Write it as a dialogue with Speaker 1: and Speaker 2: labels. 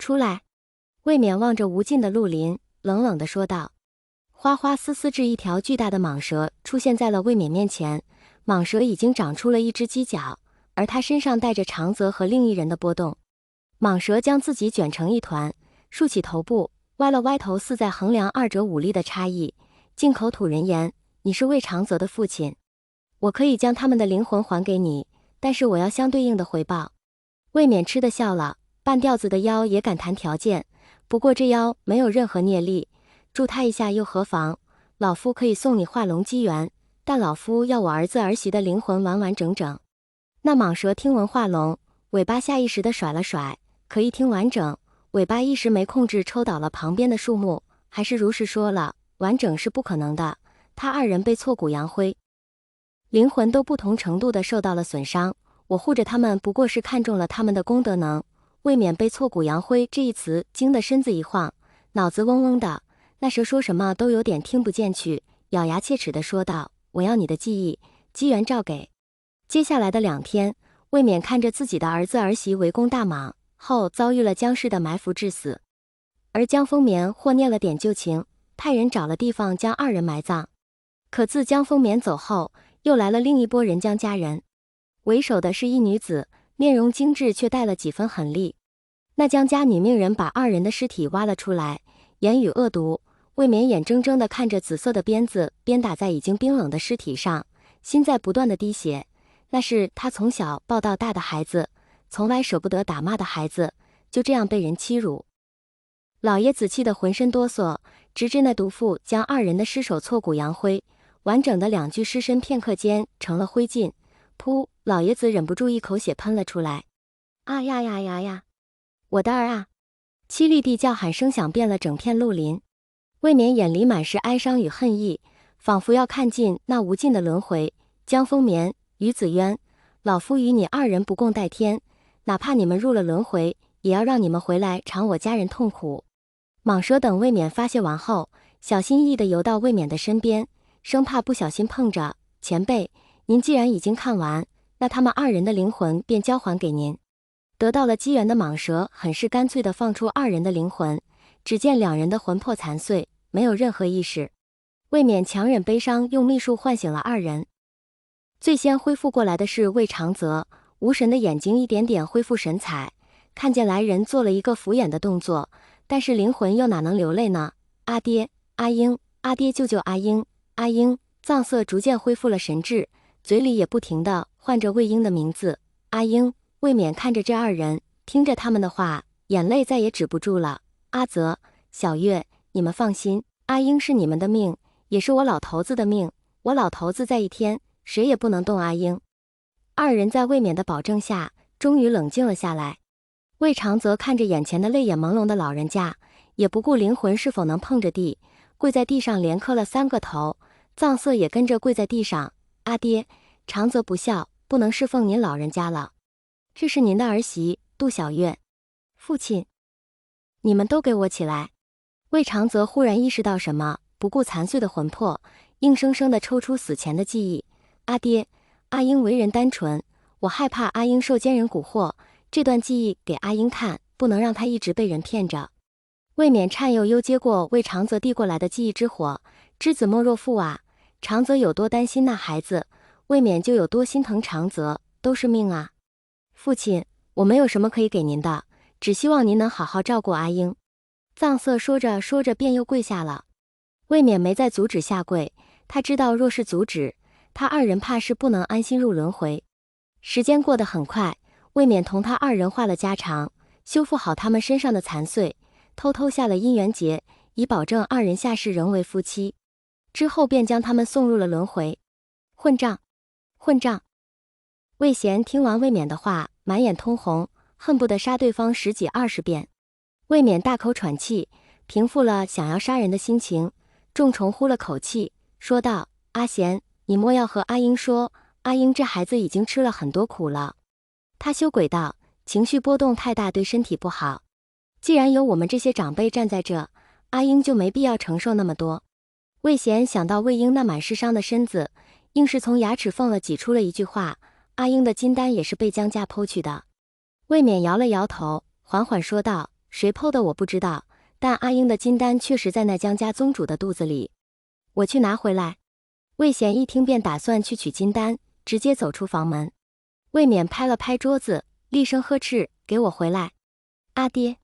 Speaker 1: 出来！”魏冕望着无尽的绿林，冷冷地说道。花花丝丝至一条巨大的蟒蛇出现在了魏冕面前，蟒蛇已经长出了一只犄角，而它身上带着长泽和另一人的波动。蟒蛇将自己卷成一团，竖起头部，歪了歪头，似在衡量二者武力的差异，进口吐人言：“你是魏长泽的父亲，我可以将他们的灵魂还给你，但是我要相对应的回报。”魏冕吃得笑了，半吊子的妖也敢谈条件，不过这妖没有任何孽力，助他一下又何妨？老夫可以送你化龙机缘，但老夫要我儿子儿媳的灵魂完完整整。那蟒蛇听闻化龙，尾巴下意识地甩了甩，可一听完整，尾巴一时没控制抽倒了旁边的树木，还是如实说了，完整是不可能的，他二人被挫骨扬灰，灵魂都不同程度地受到了损伤，我护着他们不过是看中了他们的功德能。未免被挫骨扬灰这一词惊得身子一晃，脑子嗡嗡的，那蛇说什么都有点听不进去，咬牙切齿地说道：“我要你的记忆，机缘照给。”接下来的2天，未免看着自己的儿子儿媳围攻大蟒后遭遇了僵尸的埋伏致死，而江丰眠或念了点旧情，派人找了地方将二人埋葬。可自江丰眠走后，又来了另一波人江家人，为首的是一女子，面容精致却带了几分狠戾。那江家女命人把二人的尸体挖了出来，言语恶毒，未免眼睁睁地看着紫色的鞭子鞭打在已经冰冷的尸体上，心在不断的滴血。那是他从小抱到大的孩子，从来舍不得打骂的孩子，就这样被人欺辱。老爷子气得浑身哆嗦，直至那毒妇将二人的尸首挫骨扬灰，完整的2具尸身片刻间成了灰烬。噗！老爷子忍不住一口血喷了出来。啊呀呀呀呀！我的儿啊！凄厉地叫喊声响遍了整片绿林。未免眼里满是哀伤与恨意，仿佛要看尽那无尽的轮回。江丰眠、于子渊，老夫与你二人不共戴天，哪怕你们入了轮回，也要让你们回来尝我家人痛苦。蟒蛇等未免发泄完后，小心翼翼地游到未免的身边，生怕不小心碰着。前辈，您既然已经看完，那他们二人的灵魂便交还给您。得到了机缘的蟒蛇很是干脆地放出二人的灵魂，只见2人的魂魄残碎，没有任何意识。未免强忍悲伤，用秘术唤醒了二人。最先恢复过来的是魏长泽，无神的眼睛一点点恢复神采，看见来人做了一个扶眼的动作，但是灵魂又哪能流泪呢？阿爹，阿英，阿爹救救阿英，阿英！藏色逐渐恢复了神智，嘴里也不停地唤着魏英的名字。阿英！未免看着这二人，听着他们的话，眼泪再也止不住了。阿泽、小月，你们放心，阿英是你们的命，也是我老头子的命。我老头子在一天，谁也不能动阿英。二人在未免的保证下，终于冷静了下来。魏长泽看着眼前的泪眼朦胧的老人家，也不顾灵魂是否能碰着地，跪在地上连磕了3个头。藏色也跟着跪在地上。阿爹，长泽不孝，不能侍奉您老人家了。这是您的儿媳杜小月。父亲，你们都给我起来！魏长泽忽然意识到什么，不顾残碎的魂魄，硬生生地抽出死前的记忆。阿爹，阿英为人单纯，我害怕阿英受奸人蛊惑，这段记忆给阿英看，不能让她一直被人骗着。未免颤悠悠接过魏长泽递过来的记忆之火，知子莫若父啊！长泽有多担心那孩子，未免就有多心疼长泽，都是命啊！父亲，我没有什么可以给您的，只希望您能好好照顾阿英。藏色说着说着便又跪下了。未免没再阻止下跪，他知道若是阻止，他二人怕是不能安心入轮回。时间过得很快，未免同他二人话了家常，修复好他们身上的残碎，偷偷下了姻缘结，以保证二人下世仍为夫妻。之后便将他们送入了轮回。混账！混账！魏贤听完魏冕的话，满眼通红，恨不得杀对方10几20遍。魏冕大口喘气，平复了想要杀人的心情，重重呼了口气，说道：“阿贤，你莫要和阿英说，阿英这孩子已经吃了很多苦了。他羞鬼道，情绪波动太大对身体不好。既然有我们这些长辈站在这，阿英就没必要承受那么多。”魏贤想到魏英那满是伤的身子，硬是从牙齿缝了挤出了一句话：“阿英的金丹也是被江家剖去的。”魏冕摇了摇头，缓缓说道：“谁剖的我不知道，但阿英的金丹确实在那江家宗主的肚子里。我去拿回来。魏贤一听便打算去取金丹，直接走出房门。魏冕拍了拍桌子，厉声呵斥：“给我回来！”阿爹。